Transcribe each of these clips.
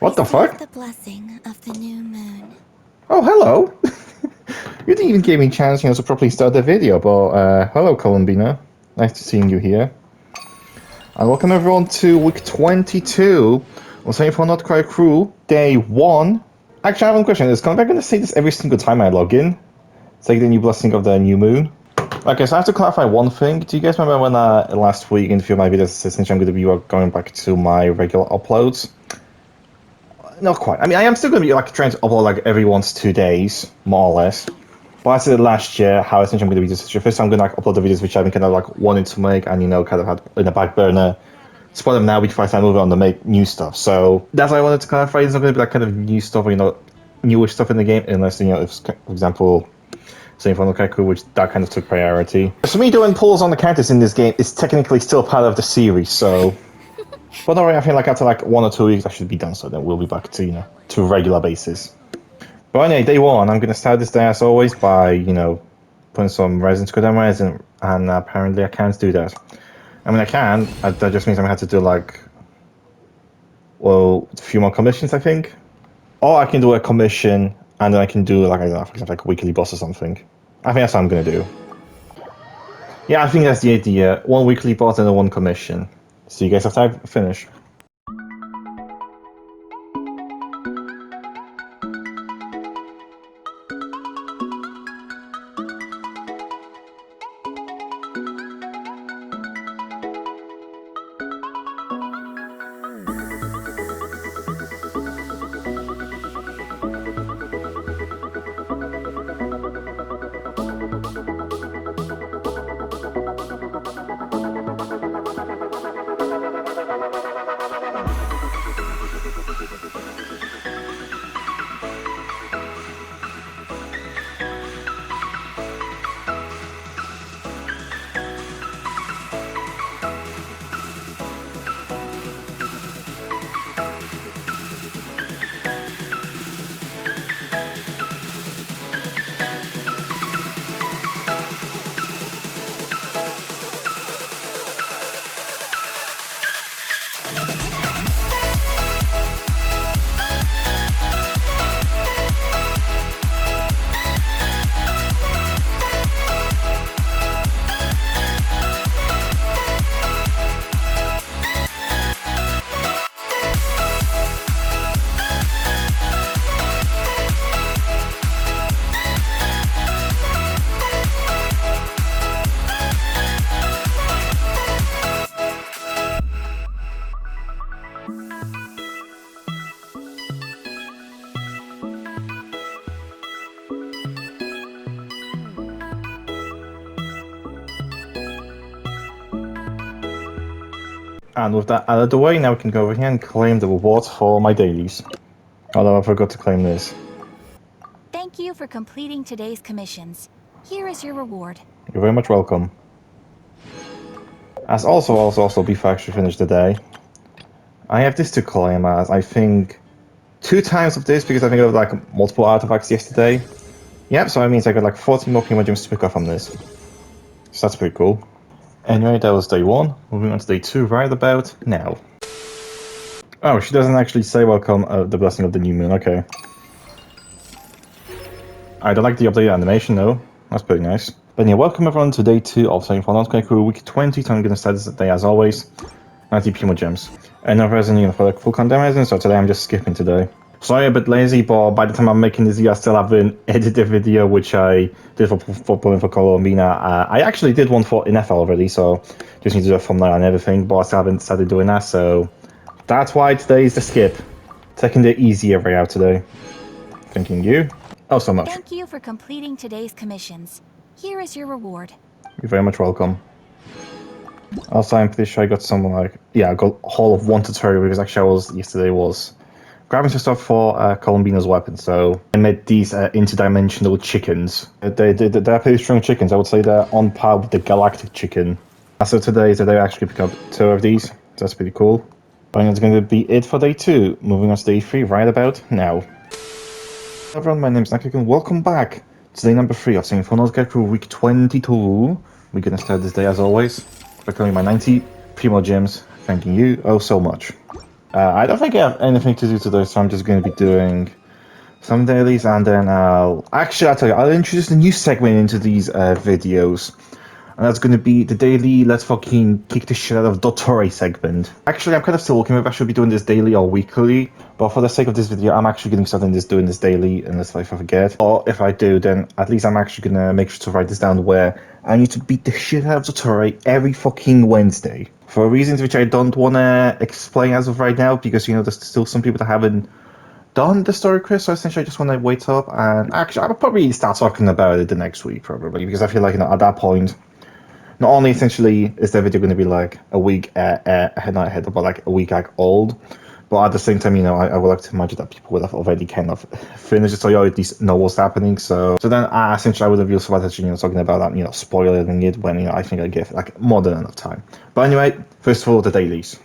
What the fuck? The blessing of the new moon. Oh, hello! You didn't even give me a chance, to properly start the video, but hello, Columbina. Nice to seeing you here. And welcome everyone to week 22 of Saying for Not Cry Crew, day 1. Actually, I have one question. Is Columbina going to say this every single time I log in? It's like the new blessing of the new moon. Okay, so I have to clarify one thing. Do you guys remember when last week in a few of my videos, essentially I'm going to be going back to my regular uploads? Not quite. I mean, I am still going to be trying to upload every 1 to 2 days, more or less. But I said last year how essentially I'm going to be just first time I'm going to upload the videos which I've been kind of wanting to make and kind of had in the back burner. Spoil them now before I start moving on to make new stuff. So that's why I wanted to clarify. It's not going to be that kind of new stuff, or newish stuff in the game, unless if, for example, Saying for Nokaku, which that kind of took priority. So me doing pulls on the characters in this game is technically still part of the series, so. But don't worry, I feel like after 1 or 2 weeks I should be done, so then we'll be back to, to a regular basis. But anyway, day 1, I'm going to start this day as always by, putting some resin to go down my resin, and apparently I can't do that. I mean, I can, that just means I'm going to have to do a few more commissions, I think. Or I can do a commission, and then I can do, I don't know, for example, a weekly boss or something. I think that's what I'm going to do. Yeah, I think that's the idea. 1 weekly boss and 1 commission. See you guys after I finish. And with that out of the way, now we can go over here and claim the rewards for my dailies. Although I forgot to claim this. Thank you for completing today's commissions. Here is your reward. You're very much welcome. As also before I actually finish the day, I have this to claim as, I think, 2 times of this because I think I have multiple artifacts yesterday. Yep, so that means I got 14 more primo gems to pick up from this. So that's pretty cool. Anyway, that was day 1. Moving on to day 2 right about now. Oh, she doesn't actually say welcome the blessing of the new moon, okay. I don't like the updated animation though. That's pretty nice. But yeah, welcome everyone to day 2 of Saying for Not Cry Crew week 20. So I'm gonna start this day as always. 90 primo gems. And no resin, for full content resin, so today I'm just skipping today. Sorry, a bit lazy, but by the time I'm making this video, I still haven't edited the video, which I did for Columbina. I actually did one for in FL already, so just need to do a thumbnail and everything, but I still haven't started doing that, so that's why today is the skip. Taking the easier way out today. Thanking you. Oh, so much. Thank you for completing today's commissions. Here is your reward. You're very much welcome. Also, I'm pretty sure I got some, I got a haul of 1 tutorial, because actually yesterday was grabbing some stuff for Columbina's weapon, so I made these interdimensional chickens. They're pretty strong chickens. I would say they're on par with the galactic chicken. So today is the day I actually pick up 2 of these. So that's pretty cool. But that's going to be it for day 2. Moving on to day 3 right about now. Hello everyone, my name is Nakik and welcome back to day number 3 of Saying for Not Cry Crew week 22. We're going to start this day as always by killing my 90 primo gems. Thanking you oh so much. I don't think I have anything to do today, so I'm just going to be doing some dailies, and then I'll tell you, I'll introduce a new segment into these videos. And that's going to be the daily let's fucking kick the shit out of Dottore segment. Actually, I'm kind of still looking if I should be doing this daily or weekly, but for the sake of this video, I'm actually getting started doing this daily, unless if I forget. Or if I do, then at least I'm actually going to make sure to write this down where I need to beat the shit out of Dottore every fucking Wednesday. For reasons which I don't want to explain as of right now, because, you know, there's still some people that haven't done the story quiz, so essentially I just want to wait up, and actually I'll probably start talking about it the next week, probably, because I feel like, you know, at that point, not only essentially is the video going to be like a week ahead, but like a week like old, but at the same time, you know, I would like to imagine that people would have already kind of finished it, so you at least know what's happening. So then essentially I would have used for that, you know, talking about that, you know, spoiling it when, you know, I think I give like more than enough time. But anyway, first of all, the dailies.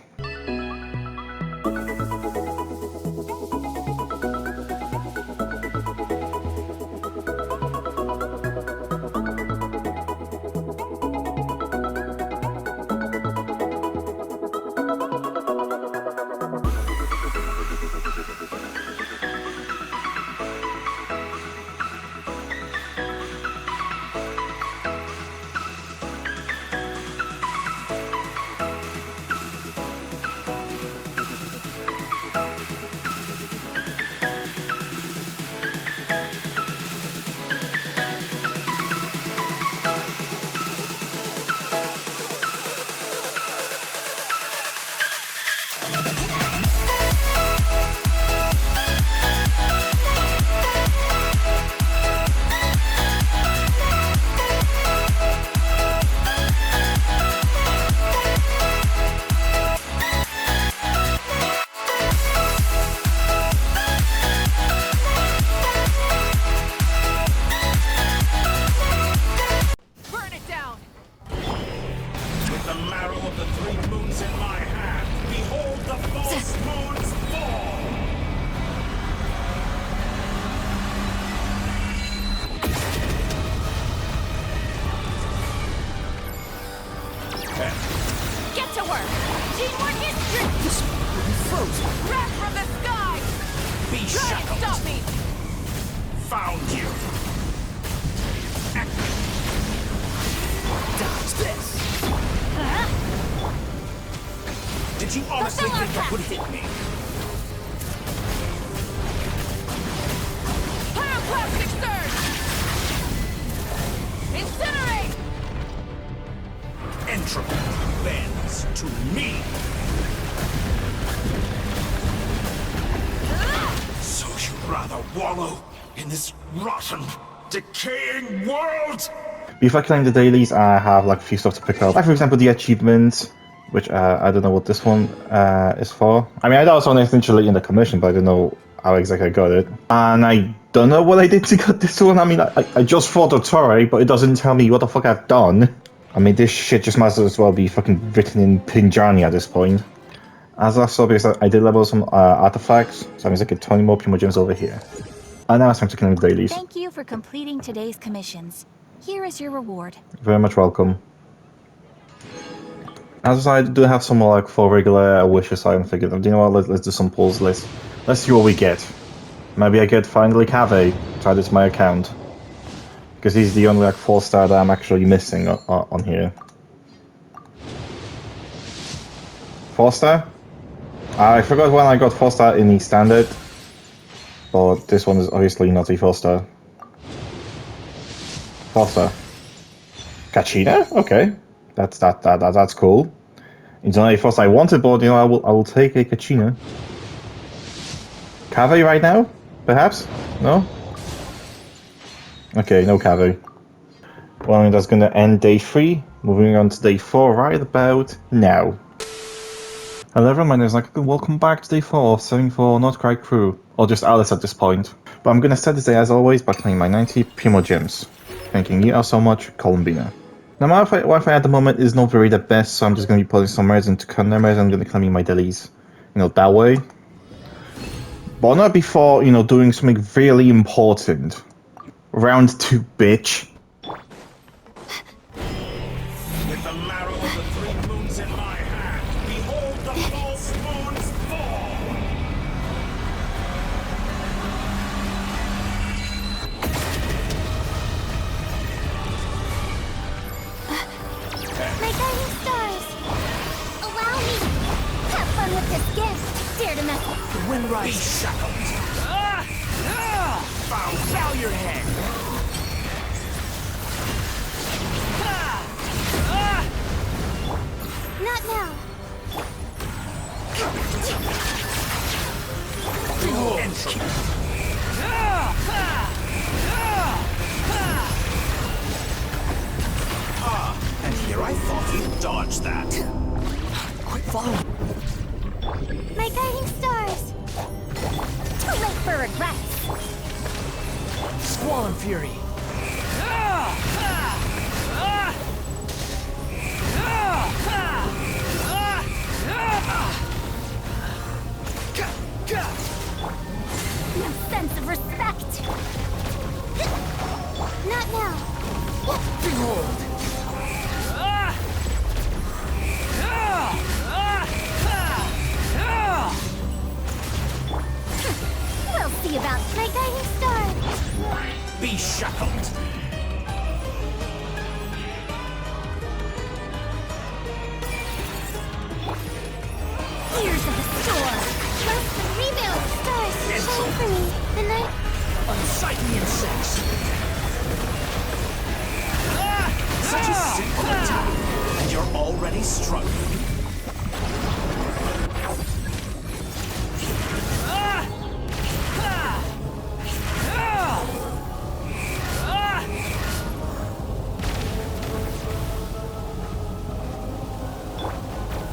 Did you honestly think that would hit me? Pyroclastic surge! Incinerate! Entropy bends to me. So you'd rather wallow in this rotten, decaying world? Before I claim the dailies, I have like a few stuff to pick up. Like for example, the achievements, which I don't know what this one is for. I mean, I know it's only essentially in the commission, but I don't know how exactly I got it. And I don't know what I did to get this one. I mean, I just fought Dottore, but it doesn't tell me what the fuck I've done. I mean, this shit just might as well be fucking written in Pinjani at this point. As I saw, because I did level some artifacts, so that means I get 20 more Primo Gems over here. And now it's time to claim the dailies. Thank you for completing today's commissions. Here is your reward. Very much welcome. As I do have some more like 4 regular wishes, I'm thinking, you know what, let's do some pulls. Let's see what we get. Maybe I get finally Cave. Try this my account. Because he's the only like 4-star that I'm actually missing on here. 4-star? I forgot when I got 4-star in the standard. But this one is obviously not a 4-star. 4-star. Kachina? Okay. That's cool. It's not a 4-star I wanted, but you know, I will take a Kachina. Cave right now? Perhaps? No? Okay, no Cave. Well, I mean, that's gonna end day 3. Moving on to day 4 right about now. Hello everyone, my name is Naka, welcome back to day 4 of serving for Not Krai crew. Or just Alice at this point. But I'm gonna start this day as always by claiming my 90 Primo Gems. Thanking you all so much, Columbina. Now my Wi-Fi at the moment is not very the best, so I'm just gonna be putting some meds into Candyland and I'm gonna claim my dailies, you know, that way. But not before, you know, doing something really important. Round 2, bitch. With the marrow of the 3 moons in my hand, behold the false moon's fall! this gift. Dare to mess with The wind Be rises. shackled. Bow your head. Not now. Entry. And here I thought you'd dodge that. Quit following. My guiding stars. Too late for regrets. Squall and fury. No sense of respect. Not now. Behold. We'll see about my guiding star. Be shackled. Ears of the storm. Rest and rebuild. Stars, shine for me. The night. Unsightly insects. Such a simple attack, and you're already struggling.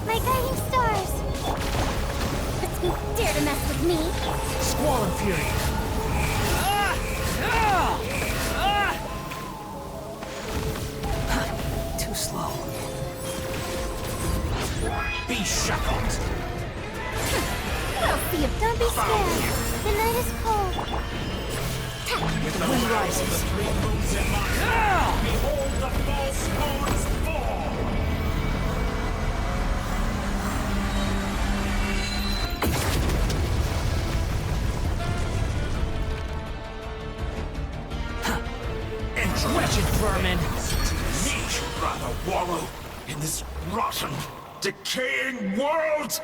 My guiding stars. Dare to mess with me? Squall and fury. Too slow. Be shackled. We'll see if don't be scared. The night is cold. With the wind power of rises. the three moons in my hand, behold the false moons fall. Entry. Wretched vermin. Yeesh, rather wallow in this rotten, decaying world.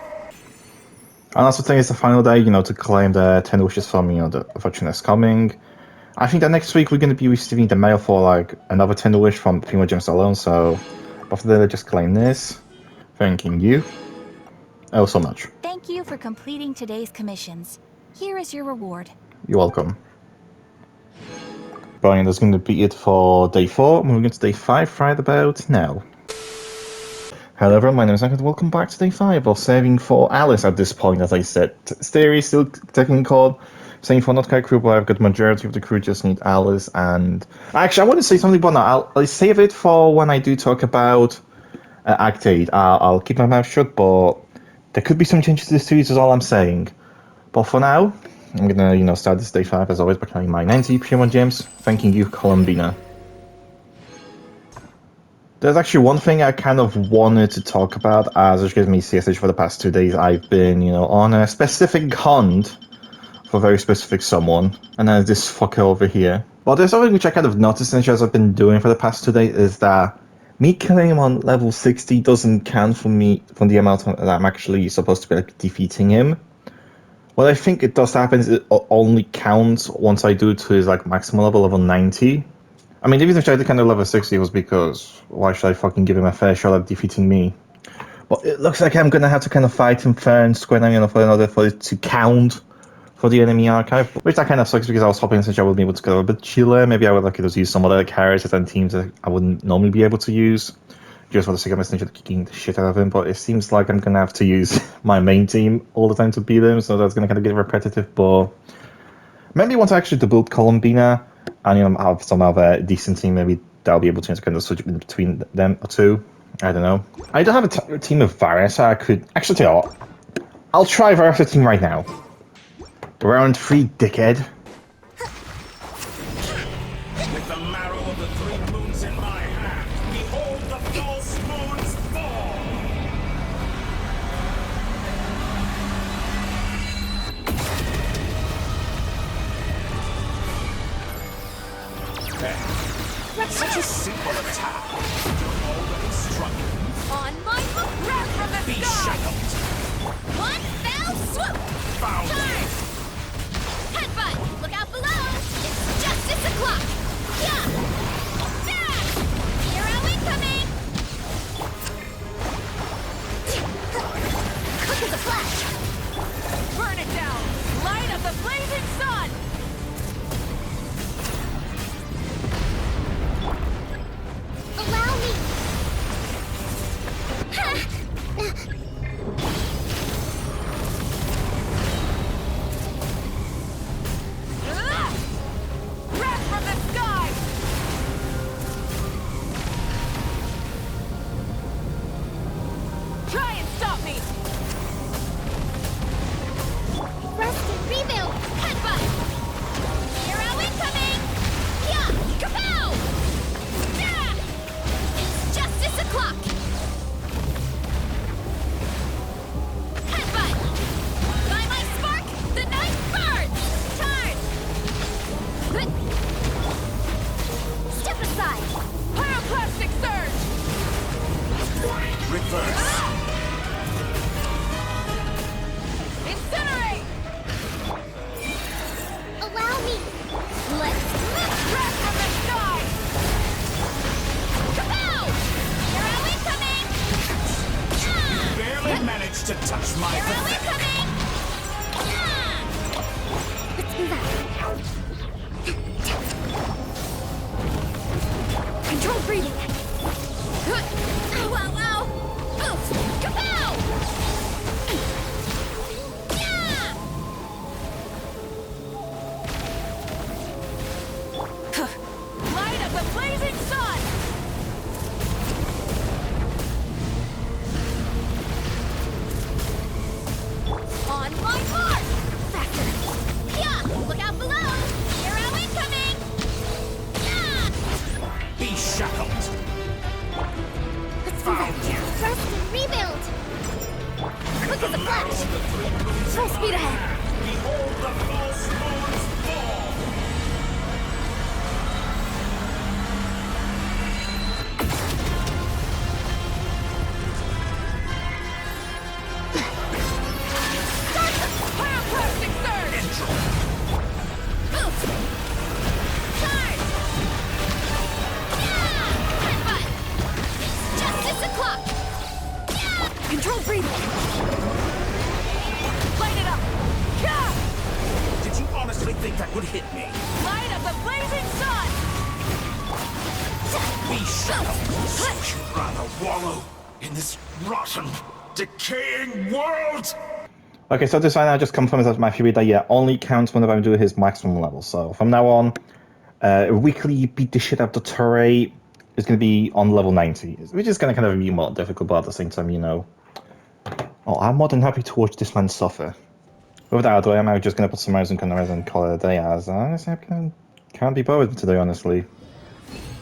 And that's the thing, it's the final day, to claim the 10 wishes from, the fortune is coming. I think that next week we're going to be receiving the mail for, another 10 wish from Primo Gems alone, so after that, just claim this. Thanking you. Oh, so much. Thank you for completing today's commissions. Here is your reward. You're welcome. Brian, that's going to be it for day 4. Moving into day 5 right about now. Hello everyone, my name is Zach and welcome back to day 5 of saving for Alice at this point, as I said. Theory is still taking call, saying for not quite crew, but I've got majority of the crew, just need Alice, and... Actually, I want to say something, but now I'll save it for when I do talk about Act 8. I'll keep my mouth shut, but there could be some changes to the series, is all I'm saying. But for now, I'm gonna, start this day 5 as always by claiming my 90 Primo Gems. Thanking you, Columbina. There's actually one thing I kind of wanted to talk about, as it gives me CSH for the past 2 days. I've been, on a specific hunt for a very specific someone, and there's this fucker over here. But there's something which I kind of noticed as I've been doing for the past 2 days, is that me killing him on level 60 doesn't count for me from the amount that I'm actually supposed to be defeating him. What I think it does happen is it only counts once I do it to his maximum level 90. I mean, even if I did kind of level 60, it was because why should I fucking give him a fair shot at defeating me? But it looks like I'm gonna have to kind of fight him fair and square in order for it to count for the enemy archive, which that kind of sucks because I was hoping since I would be able to go a bit chiller, maybe I would like to use some other characters and teams that I wouldn't normally be able to use, just for the sake of essentially kicking the shit out of him. But it seems like I'm gonna have to use my main team all the time to beat him, so that's gonna kind of get repetitive. But maybe once I actually build Columbina and have some other decent team, maybe that'll be able to kind of switch between them or two. I don't know. I don't have a team of Varus, so I could actually tell you what, I'll try Varus' team right now. Round 3, dickhead. With the marrow of the three moons in my hand, behold the false moons fall. Such a simple attack. You're already struggling. On my hook, grab from the Be sky. shackled. One, as a flash! Burn it down! Light of the blazing sun! Allow me! Wrath from the sky! Try and stop me! Rest and rebuild! Headbutt! Hero incoming! Yeah! Kapow! Yeah! It's justice o'clock! Headbutt! By my spark, the night burns! Charge! Step aside! Pyroclastic surge! Reverse. Incinerate! Allow me! Let's Wrath from the sky! Kapow! Hero incoming! Yeah! Barely managed to touch my Hero pathetic. incoming! Yeah! Let's move out. Control breathing. Ow, ow, ow! Oof! Kapow! Yeah! Light of the blazing sun! On my mark! Faster! Yeah! Look out below! Hero incoming! Yeah! Be shackled. Let's move out. Rest and rebuild! Quick as a flash! Full speed ahead! Behold the false moon's fall. Pyroclastic surge! Oof! Charge! Yeah! Headbutt! It's justice o'clock! Yeah! Control breathing! Light it up! Yeah! Did you honestly think that would hit me? Light of the blazing sun! Be shackled. So you'd rather wallow in this rotten, decaying world? Okay, so this right now just confirms that my theory that yeah, only counts whenever I'm doing his maximum level. So from now on, weekly beat the shit out of Dottore is going to be on level 90, which is going to kind of be more difficult, but at the same time, you know. Oh, I'm more than happy to watch this man suffer. Without that, I'm just going to put some Horizon Conores and call it a day, as honestly, I can't be bothered today, honestly.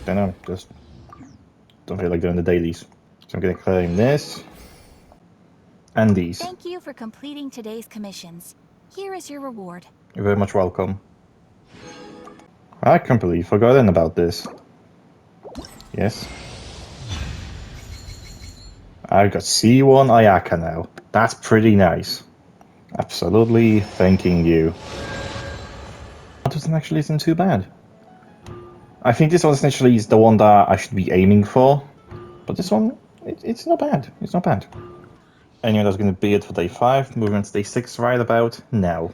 Don't know, just don't feel like doing the dailies. So I'm going to claim this and these. Thank you for completing today's commissions. Here is your reward. You're very much welcome. I can't believe I've forgotten about this. Yes. I've got C1 Ayaka now. That's pretty nice. Absolutely thanking you. That doesn't actually isn't too bad. I think this one essentially is the one that I should be aiming for. But this one, it's not bad. It's not bad. Anyway, that's going to be it for day 5. Moving on to day 6 right about now.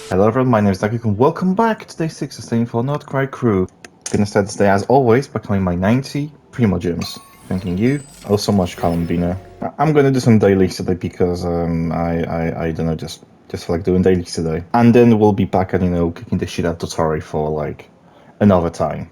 Hello everyone, my name is Dakik and welcome back to day 6 of Staying for Not Krai crew. Gonna start this day as always by claiming my 90 Primo Gems. Thanking you oh so much, Columbina. I'm gonna do some dailies today because I don't know, just feel like doing dailies today. And then we'll be back and, you know, kicking the shit out of Dottore for like another time.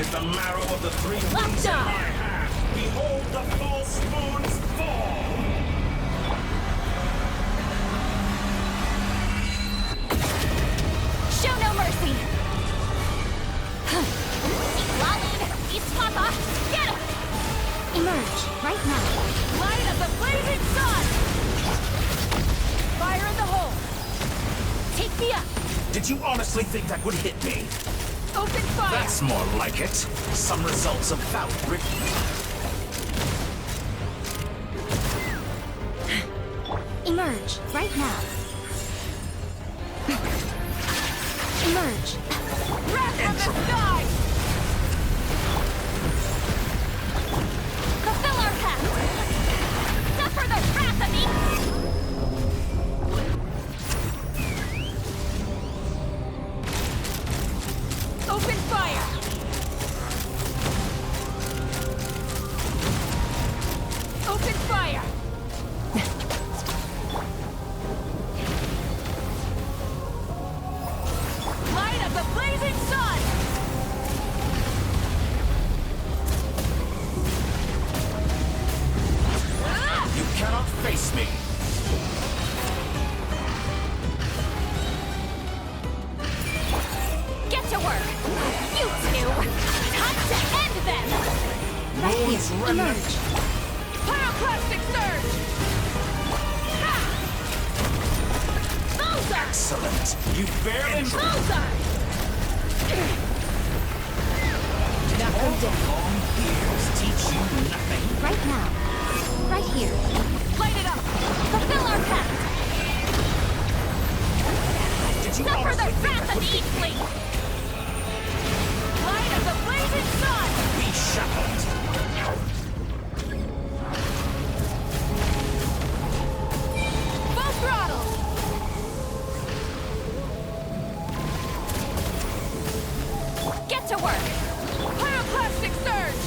With the marrow of the three moons in my hand, behold the false moons fall! Show no mercy! Lolin! Iswapa! Get him! Emerge, right now. Light of the blazing sun! Fire in the hole! Take me up! Did you honestly think that would hit me? Open fire! That's more like it. Some results about Emerge, right now. Emerge. Wrath from the sky! Fulfill our path! Suffer the wrath of me! Open fire! Open fire! Light of the blazing sun! You cannot face me. Get to work! You two! Time to end them! Right Moon's here, remnant. emerge! Pyroclastic surge! Ha! Bullseye! Excellent. You bear in Bullseye! Knock them down. long years teach you nothing. Right now. Right here. Light it up! Fulfill our path! Did you Suffer the honestly think wrath that of would hit me? Eastling! Light of the blazing sun! Be shackled. Full throttle! Get to work! Pyroclastic surge!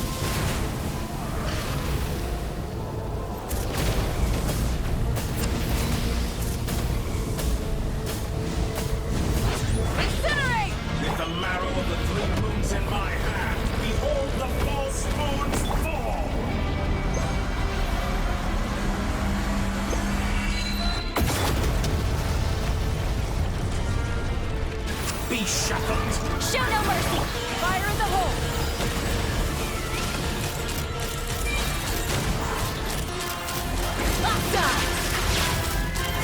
Incinerate! With the marrow of the three moons in my hand, behold the false moons fall! Be shackled. Show no mercy! Fire in the hole! Bullseye!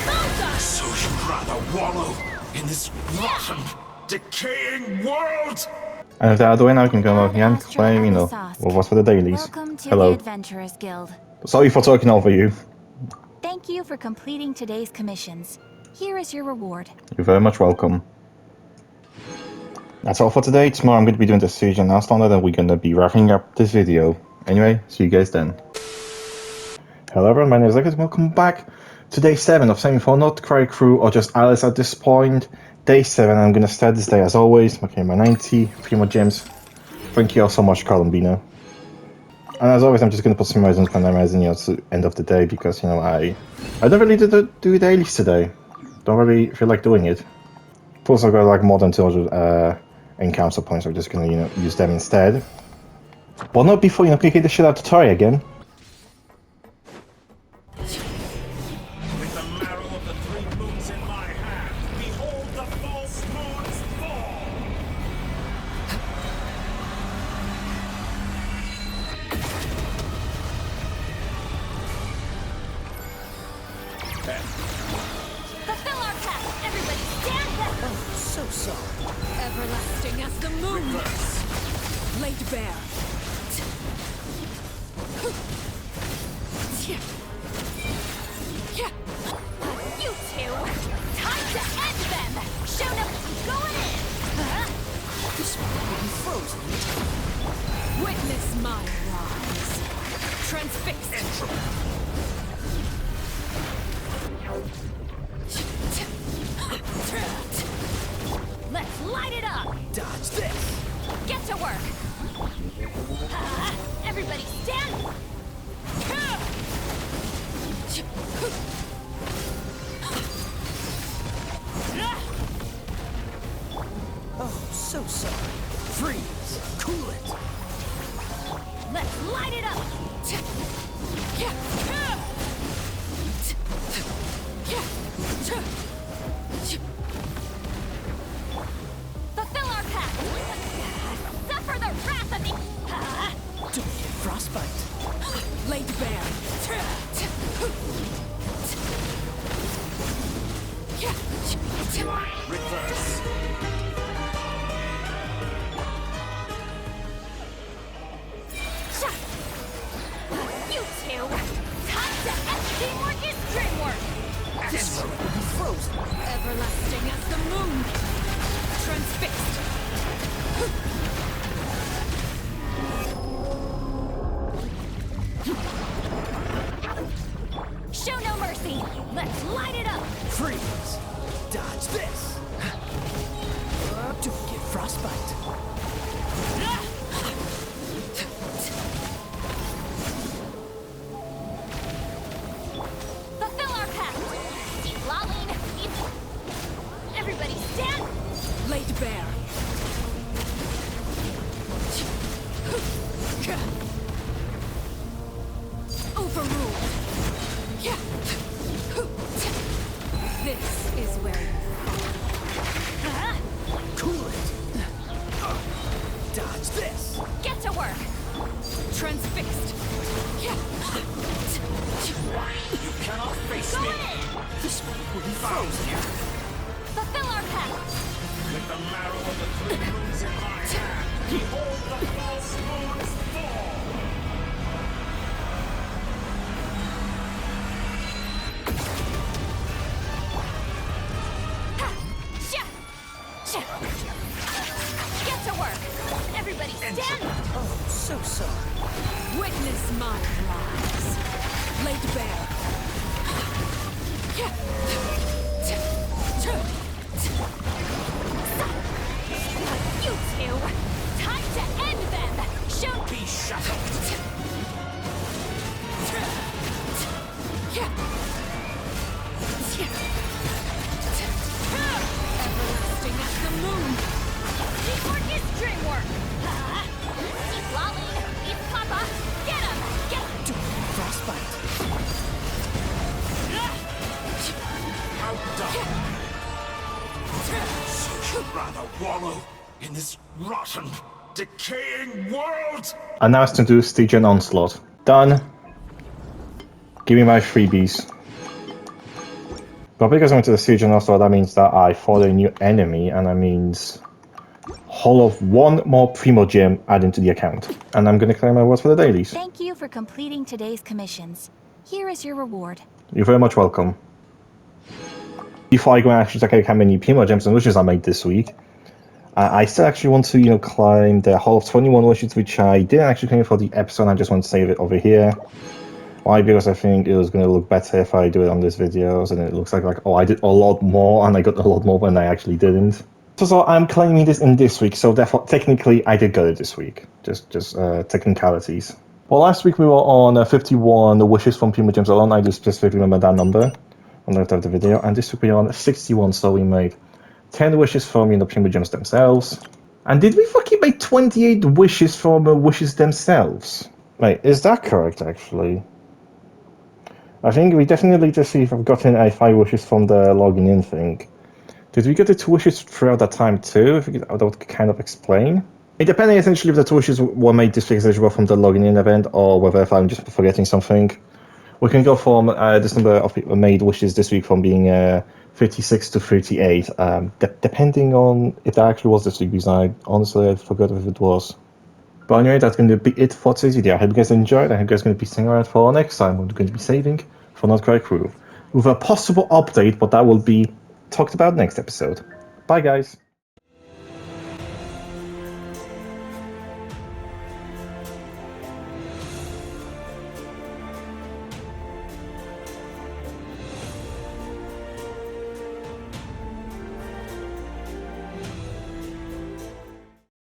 Bullseye! So you'd rather wallow in this rotten, decaying world? And with that out of the way now, we can go Ad Jan Astra claim, Abyssosque. well, what's for the dailies? Welcome to Hello. the Adventurers Guild. Sorry for talking over you. Thank you for completing today's commissions. Here is your reward. You're very much welcome. That's all for today. Tomorrow I'm going to be doing the Siege and Outlander, and we're going to be wrapping up this video. Anyway, see you guys then. Hello everyone, my name is Lucas, welcome back to day 7 of Saving for not Krai crew or just Alice at this point. Day 7, I'm going to start this day as always. Okay, my 90, 3 more gems. Thank you all so much, Columbina. And as always, I'm just going to put some reasons when I'm raising at the end of the day because, you know, I don't really do dailies today. Don't really feel like doing it. Plus, I've got like more than 200 encounter points, so I'm just going to, you know, use them instead. But not before, you know, kicking the shit out of Dottore again. With the marrow of the three moons in my hand, behold the false moons fall! Fulfill our path! Everybody stand back! So sorry. Everlasting as the moon. Laid bare. You two! Time to end them! Show them going in! This one will be frozen. Witness my rise. Transfixed. Let's light it up! Dodge this. Get to work! Everybody stand! Oh, so sorry. Freeze! Cool it! Let's light it up! Fulfill our pact! Suffer the wrath of the... Don't get frostbite! Laid bare! Reverse. You two! Time to end teamwork is dreamwork! This one will be frozen! Everlasting as the moon. Transfixed. Show no mercy! Let's light it up! Freeze! Dodge this! Don't get frostbite! Fulfill our pact! Lolling! Everybody stand! Laid bare. Overruled. This is where you Huh? Cool it! Dodge this! Get to work! transfixed. You cannot face Go me. in! This one will be Found frozen! you. Fulfill our pact! With the marrow of the three moons in my hand, behold the false moons fall. Get to work! Everybody stand! Oh, so sorry. Witness my rise. Laid bare. You two! Time to end them! Show Be shattered. Everlasting as the moon. teamwork is dreamwork! Eat Lolly! Eat Papa! Get him! Get him! Frostbite! Outdone. So you'd rather wallow in this rotten, decaying world? And now it's time to do Stygian Onslaught. Done. Give me my freebies. But because I went to the Stygian Onslaught, that means that I fought a new enemy, and that means whole of one more Primo Gem added to the account. And I'm going to claim my rewards for the dailies. Thank you for completing today's commissions. Here is your reward. You're very much welcome. Before I go and actually check out how many Primo Gems and wishes I made this week, I still actually want to, climb the Hall of 21 wishes, which I didn't actually claim for the episode. I just want to save it over here. Why? Because I think it was going to look better if I do it on this video, and it looks like, oh, I did a lot more, and I got a lot more when I actually didn't. So I'm claiming this in this week, so therefore, technically, I did get it this week. Just technicalities. Well, last week we were on 51 wishes from Primo Gems alone. I do specifically remember that number on the left of the video, and this week we are on 61, so we made 10 wishes from Primo Gems themselves. And did we fucking make 28 wishes from wishes themselves? Wait, is that correct, actually? I think we definitely need to see if I've gotten 5 wishes from the logging in thing. Did we get the 2 wishes throughout that time too? If that would kind of explain. It depending essentially if the 2 wishes were made this week as well from the logging in event, or whether if I'm just forgetting something. We can go from this number of people made wishes this week from being 56 to 38, depending on if that actually was this week, because I honestly forgot if it was. But anyway, that's going to be it for today's video. I hope you guys enjoyed. I hope you guys are going to be staying around for next time. We're going to be saving for Not Krai Crew with a possible update, but that will be talked about next episode. Bye, guys.